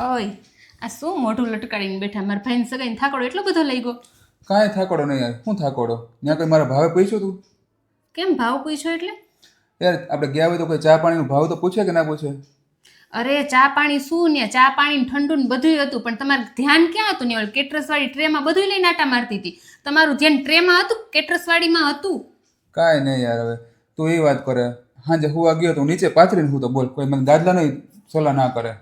ઓય આ શું મોઢું લટકાડીને બેઠા મારા ભાઈને સગાઈને થાકડો એટલો બધો લઈ ગયો. કાંઈ થાકોડો નહીં યાર, શું થાકોડો? ત્યાં કોઈ મારા ભાવે પૂછ્યું તું? કેમ ભાવ પૂછ્યો એટલે? યાર આપણે ગયા હોય તો કોઈ ચા પાણીનો ભાવ તો પૂછે કે ના પૂછે? અરે ચા પાણી શું ને ચા પાણી ઠંડુ ને બધું હતું, પણ તમારું ધ્યાન ક્યાં હતું? ને કેટરસ વાળી ટ્રેમાં બધું લઈને આટા મારતી હતી. તમારું ધ્યાન ટ્રેમાં હતું, કેટરસ વાળીમાં હતું? કાંઈ નહીં યાર, હવે તું એ વાત કરે. હાજે હુવા ગયો તો નીચે પાથરીને હું તો બોલ, કોઈ મને ગાદલા નહીં સલાહ ના કરે.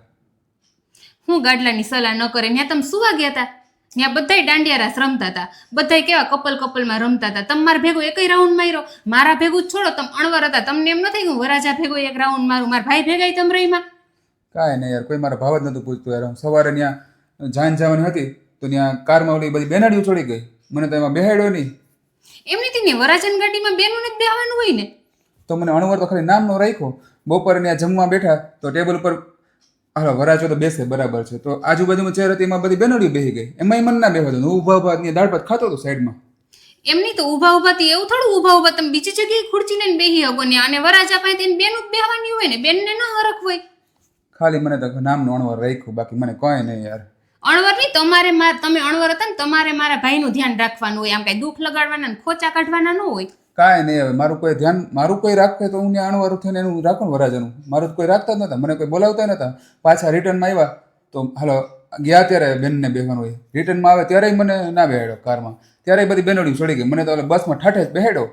હું ગાડલાની સલાહ ન કરે? ત્યાં તમે સુવા ગયા હતા? ત્યાં બધાય દાંડિયા રાસ રમતા હતા, બધાય કેવા કપલમાં રમતા હતા. તમે મારા ભેગો એકય રાઉન્ડ માર્યો? મારા ભેગું જ છોડો, તમે અણવર હતા, તમને એમ ન થઈ ગયું વરાજા ભેગો એક રાઉન્ડ મારું? મારા ભાઈ ભેગા તમે રહીમાં? કાંઈ નહીં યાર, કોઈ મારા ભાવ જ નહોતું પૂછતું યાર. સવારે ત્યાં જાન જવાની હતી તો ત્યાં કારમાં ઓલી બધી બેનાડીઓ ચડી ગઈ, મને તો એમાં બેહાડ્યો નહીં. એમની થી વરાજાની ગાડીમાં બેનું જ બેહવાનું હોય ને? તો મને અણવર તો ખાલી નામનો રાખ્યો. બપોરે ત્યાં જમવા બેઠા તો ટેબલ ઉપર હાલો વરાજો તો બેસે બરાબર છે, તો આજુબાજુમાં ચેર હતી એમાં બધી બેનડીઓ બેસી ગઈ, એમાં મને ના બેહવા દો. ઊભા ઊભા ત્યાં દાળ ભાત ખાતો હતો સાઈડમાં. એમની તો ઊભા ઊભાથી એવું થોડું ઊભા ઊભા તમે બીજી જગ્યાએ ખુરચી લઈને બેહી હગો ને, અને વરાજા પાસે તેને બેનું જ બેહવાની હોય ને, બેનને ન હરખ હોય. ખાલી મને તો નામનું અણવર રાખ્યું, બાકી મને કોઈ નહીં યાર. અણવર નહીં, તમે અણવર હતા ને, તમારે મારા ભાઈનું ધ્યાન રાખવાનું હોય. આમ કઈ દુઃખ લગાડવાના ને ખોચા કાઢવાના ન હોય. કાંઈ નહીં, હવે મારું કોઈ ધ્યાન મારું કોઈ રાખે તો હું ત્યાં અણવર થઈને એનું રાખું વરાજાનું. મારું તો કોઈ રાખતા જ નતા, મને કોઈ બોલાવતા નતા. પાછા રિટર્નમાં આવ્યા તો હાલો ગયા ત્યારે બેનને બેહવાનું હોય, રિટર્નમાં આવે ત્યારે મને ના બેહાડ્યો કારમાં, ત્યારે બધી બેનડીઓ ચડી ગઈ. મને તો બસમાં ઠાઠે જ બેહાડ્યો.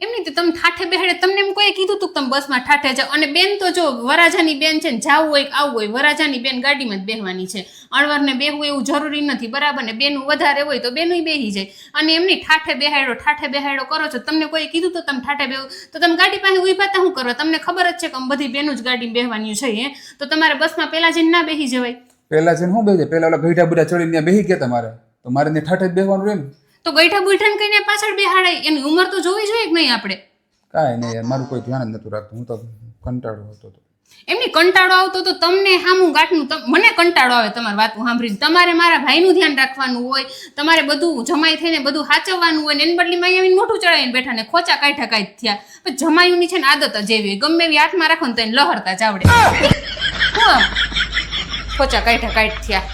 એમની તો તમે ઠાઠે બેહાડે, તમને એમ કોઈ કીધું તું કે તમે બસમાં ઠાઠે જાઓ? અને બેન તો જો વરાજાની બેન છે ને, જાવું હોય આવું હોય, વરાજાની બેન ગાડીમાં જ બેહવાની છે. અણવરને બેહવું એવું જરૂરી નથી, બરાબર ને? બેનું વધારે હોય તો બેનું બેહી જાય. અને એમની ઠાઠે બેહાડો કરો છો. તમને કોઈ કીધું તો તમે ઠાઠે બેહો તો તમે ગાડી પાસે ઉભા તા શું કરો? તમને ખબર જ છે કે બધી બેનું જ ગાડી બેહવાની છે, હે? તો તમારે બસમાં પેલા જઈને ના બેહી જવાય? પહેલા જઈને શું બેસે? પહેલા ઓલા ગઈઢા બુઢા ચડીને ત્યાં બેહી ગયા તમારે, તો મારે ત્યાં ઠાઠે જ બેહવાનું રહે ને. તો ગઈઠા બુઈઠાને કઈને પાછળ બેહાડાય? એની ઉંમર તો જોવી જોઈએ કે નહીં આપણે? કાંઈ નહીં યાર, મારું કોઈ ધ્યાન જ નતું રાખતું. હું તો કંટાળો હતો. એમની કંટાળો આવતો તો તમને હામું ગાંઠનું, મને કંટાળો આવે તમારી વાતું સાંભળીને. તમારે મારા ભાઈનું ધ્યાન રાખવાનું હોય, તમારે બધું જમાઈ થઈને બધું સાચવવાનું હોય, ને એની બદલીમાં આવીને મોઢું ચડાવીને બેઠા ને ખોચા કાઢ્યા કાંઈ થયા. પણ જમાયુની છે ને આદત જ એવી, ગમે એવી હાથમાં રાખો ને તો એને લહરતા જ આવડે. ખોચા કાઢ્યા થયા.